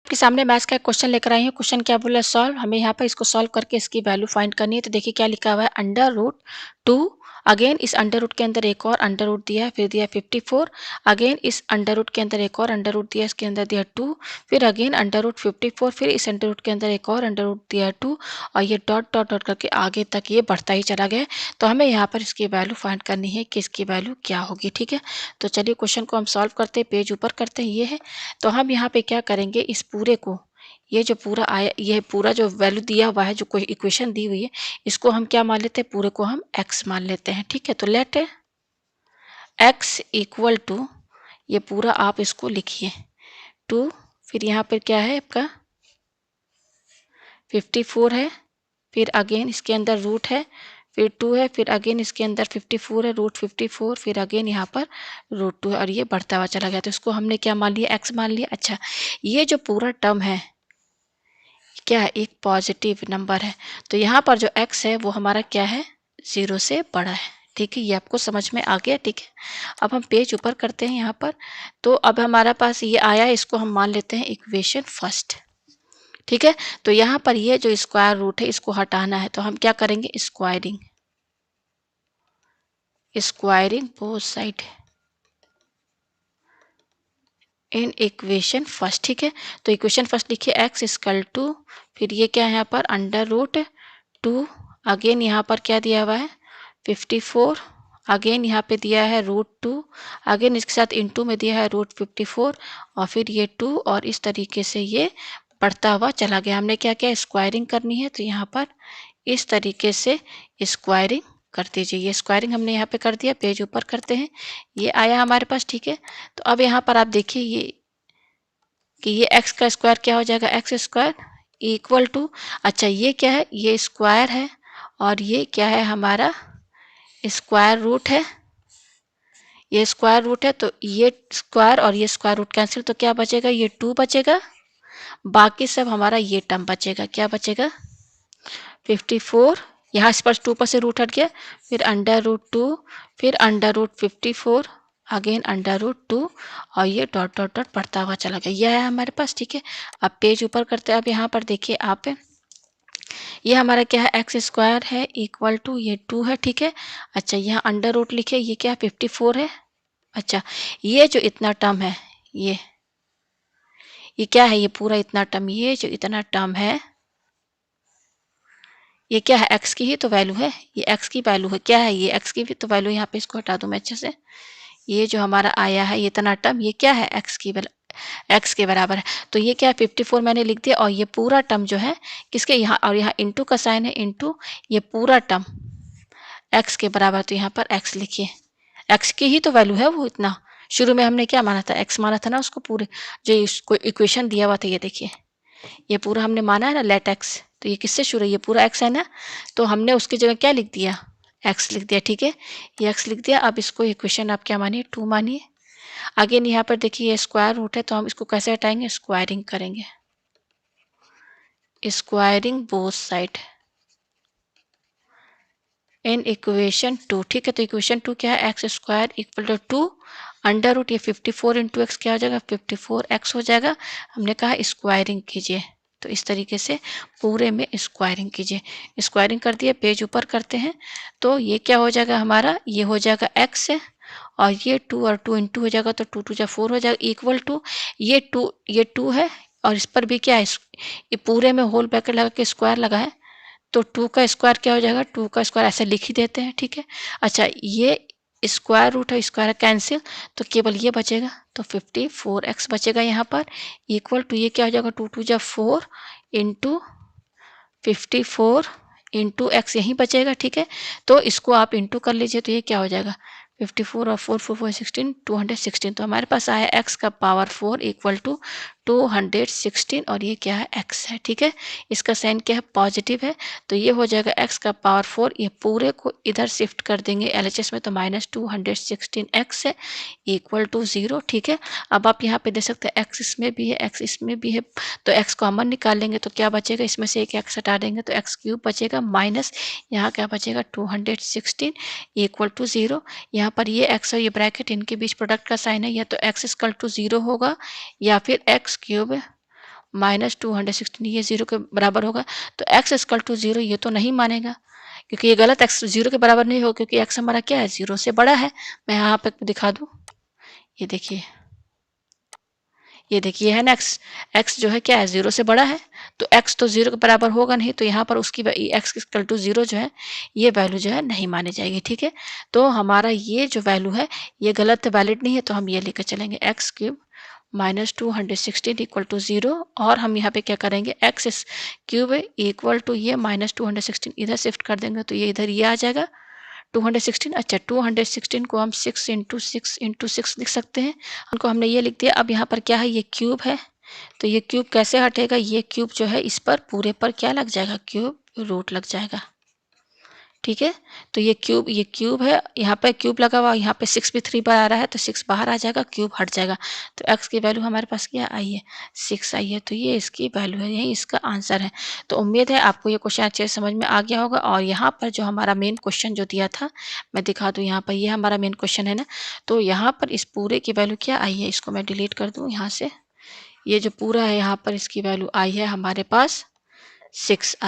आपके सामने मैथ्स का एक क्वेश्चन लेकर आई हूँ। क्वेश्चन क्या बोला है, सॉल्व। हमें यहाँ पर इसको सॉल्व करके इसकी वैल्यू फाइंड करनी है। तो देखिए क्या लिखा हुआ है, अंडर रूट 2। अगेन इस अंडर रूट के अंदर एक और अंडर रूट दिया है, फिर दिया 54। अगेन इस अंडर रूट के अंदर एक और अंडर रूट दिया है, इसके अंदर दिया 2। फिर अगेन अंडर रूट 54, फिर इस अंडर रूट के अंदर एक और अंडर रूट दिया है 2। और ये डॉट डॉट डॉट करके आगे तक ये बढ़ता ही चला गया है। तो हमें यहाँ पर इसकी वैल्यू फाइंड करनी है कि इसकी वैल्यू क्या होगी। ठीक है, तो चलिए क्वेश्चन को हम सॉल्व करते हैं। पेज ऊपर करते हैं, ये है। तो हम यहाँ पे क्या करेंगे, इस पूरे को, ये जो पूरा आया, ये पूरा जो वैल्यू दिया हुआ है, जो कोई इक्वेशन दी हुई है, इसको हम क्या मान लेते हैं, पूरे को हम x मान लेते हैं। ठीक है, तो लेट x इक्वल टू, ये पूरा आप इसको लिखिए 2, फिर यहाँ पर क्या है आपका 54 है, फिर अगेन इसके अंदर रूट है, फिर 2 है, फिर अगेन इसके अंदर 54 है, रूट 54, फिर अगेन यहाँ पर रूट 2 है, और ये बढ़ता हुआ चला गया। तो इसको हमने क्या मान लिया, x मान लिया। अच्छा, ये जो पूरा टर्म है क्या है, एक पॉजिटिव नंबर है। तो यहाँ पर जो x है वो हमारा क्या है, 0 से बड़ा है। ठीक है, ये आपको समझ में आ गया। ठीक है, अब हम पेज ऊपर करते हैं यहाँ पर। तो अब हमारा पास ये आया, इसको हम मान लेते हैं इक्वेशन फर्स्ट। ठीक है, तो यहाँ पर ये जो स्क्वायर रूट है इसको हटाना है, तो हम क्या करेंगे, squaring, squaring both side in equation first. ठीक है, तो इक्वेशन फर्स्ट लिखिए, x इक्वल टू, फिर ये क्या है यहाँ पर अंडर रूट 2, अगेन यहाँ पर क्या दिया हुआ है 54, अगेन यहाँ पे दिया है रूट 2, अगेन इसके साथ इनटू में दिया है रूट 54, और फिर ये 2, और इस तरीके से ये बढ़ता हुआ चला गया। हमने क्या किया, स्क्वायरिंग करनी है, तो यहाँ पर इस तरीके से स्क्वायरिंग कर दीजिए। ये स्क्वायरिंग हमने यहाँ पे कर दिया। पेज ऊपर करते हैं, ये आया हमारे पास। ठीक है, तो अब यहाँ पर आप देखिए ये कि ये x का स्क्वायर क्या हो जाएगा, एक्स स्क्वायर इक्वल टू, अच्छा ये क्या है, ये स्क्वायर है, और ये क्या है हमारा स्क्वायर रूट है, ये स्क्वायर रूट है। तो ये स्क्वायर और ये स्क्वायर रूट कैंसिल, तो क्या बचेगा, ये 2 बचेगा, बाकी सब हमारा ये टर्म बचेगा। क्या बचेगा, 54, यहाँ इस पर 2 पर से रूट हट गया, फिर अंडर रूट 2, फिर under root 54, again under root 2, और ये डॉट डॉट डॉट बढ़ता हुआ चला गया। यह है हमारे पास। ठीक है, अब पेज ऊपर करते हैं। अब यहाँ पर देखिए आप, ये हमारा क्या है, एक्स स्क्वायर है इक्वल टू ये 2 है। ठीक है, अच्छा यहाँ अंडर रूट लिखे, ये क्या है 54 है। अच्छा, ये जो इतना टर्म है, ये क्या है, ये पूरा इतना टर्म, ये जो इतना टर्म है, ये क्या है, x की ही तो वैल्यू है, ये x की वैल्यू है, क्या है, ये x की भी तो वैल्यू। यहाँ पे इसको हटा दूं मैं अच्छे से। ये जो हमारा आया है ये इतना टर्म, ये क्या है, x के बराबर है। तो ये क्या है 54 मैंने लिख दिया, और ये पूरा टर्म जो है किसके, यहाँ, और यहाँ इंटू का साइन है, इंटू ये पूरा टर्म x के बराबर। तो यहाँ पर x लिखिए, x की ही तो वैल्यू है, वो इतना शुरू में हमने क्या माना था, x माना था ना उसको, पूरे जो इसको इक्वेशन दिया हुआ था, ये देखिए ये पूरा हमने माना है ना, लेट एक्स। तो ये किससे शुरू है, ये पूरा x है ना, तो हमने उसकी जगह क्या लिख दिया, x लिख दिया। ठीक है, ये x लिख दिया। अब इसको इक्वेशन आप क्या मानिए, 2 मानिए। अगेन यहाँ पर देखिए ये स्क्वायर रूट है, तो हम इसको कैसे हटाएंगे, स्क्वायरिंग करेंगे, squaring both side in equation 2। ठीक है, तो इक्वेशन 2 क्या है, x square equal to 2 under root, ये 54 इंटू एक्स क्या हो जाएगा, 54x हो जाएगा। हमने कहा स्क्वायरिंग कीजिए, तो इस तरीके से पूरे में स्क्वायरिंग कीजिए। स्क्वायरिंग कर दिए, पेज ऊपर करते हैं। तो ये क्या हो जाएगा हमारा, ये हो जाएगा x है, और ये 2 और 2 इंटू हो जाएगा, तो 2 2 जा 4 हो जाएगा, इक्वल टू ये 2 है, और इस पर भी क्या है, ये पूरे में होल ब्रैकेट लगा के स्क्वायर लगा है, तो 2 का स्क्वायर क्या हो जाएगा, 2 का स्क्वायर ऐसे लिख ही देते हैं। ठीक है, अच्छा ये स्क्वायर रूट है, स्क्वायर कैंसिल, तो केवल ये बचेगा, तो 54x बचेगा यहाँ पर, इक्वल टू ये क्या हो जाएगा, 2 2 जा 4 इंटू 54 इंटू एक्स यहीं बचेगा। ठीक है, तो इसको आप इंटू कर लीजिए, तो ये क्या हो जाएगा 54 और 4 4 4 16 216। तो हमारे पास आया x का पावर 4 इक्वल टू 216, और ये क्या है, x है। ठीक है, इसका साइन क्या है, पॉजिटिव है, तो ये हो जाएगा x का पावर 4। ये पूरे को इधर शिफ्ट कर देंगे LHS में, तो -216x है इक्वल टू 0। ठीक है, अब आप यहाँ पे देख सकते हैं x इसमें भी है, x इसमें भी है, तो x कॉमन निकाल लेंगे, तो क्या बचेगा, इसमें से एक x हटा देंगे, तो x क्यूब बचेगा, माइनस यहाँ क्या बचेगा 216 इक्वल टू 0। यहाँ पर ये x और ये ब्रैकेट, इनके बीच प्रोडक्ट का साइन है, या तो x इक्वल टू 0 होगा, या फिर x क्यूब -216 ये 0 के बराबर होगा। तो x इक्वल टू 0 ये तो नहीं मानेगा, क्योंकि ये गलत, x 0 के बराबर नहीं हो, क्योंकि x हमारा क्या है, 0 से बड़ा है। मैं यहाँ पे दिखा दूँ, ये देखिए, ये देखिए है ना, x जो है क्या है, 0 से बड़ा है। तो x तो 0 के बराबर होगा नहीं, तो यहाँ पर उसकी x इक्वल टू 0 जो है, ये वैल्यू जो है नहीं मानी जाएगी। ठीक है, तो हमारा ये जो वैल्यू है ये गलत वैलिड नहीं है, तो हम ये लेकर चलेंगे x क्यूब -216 इक्वल टू 0। और हम यहाँ पे क्या करेंगे, x क्यूब इक्वल टू ये -216 इधर शिफ्ट कर देंगे, तो ये इधर ये आ जाएगा 216। अच्छा, 216 को हम 6 × 6 लिख सकते हैं, उनको हमने ये लिख दिया। अब यहाँ पर क्या है, ये क्यूब है, तो ये क्यूब कैसे हटेगा, ये क्यूब जो है इस पर पूरे पर क्या लग जाएगा, क्यूब रूट लग जाएगा। ठीक है, तो ये क्यूब है, यहाँ पे क्यूब लगा हुआ, यहाँ पे 6 भी 3 बार आ रहा है, तो 6 बाहर आ जाएगा, क्यूब हट जाएगा। तो x की वैल्यू हमारे पास क्या आई है, 6 आई है। तो ये इसकी वैल्यू है, यही इसका आंसर है। तो उम्मीद है आपको ये क्वेश्चन अच्छे से समझ में आ गया होगा। और यहाँ पर जो हमारा मेन क्वेश्चन जो दिया था, मैं दिखा दूँ, यहाँ पर ये हमारा मेन क्वेश्चन है ना, तो यहाँ पर इस पूरे की वैल्यू क्या आई है, इसको मैं डिलीट कर दूँ यहाँ से। ये जो पूरा है यहाँ पर इसकी वैल्यू आई है हमारे पास 6 आई।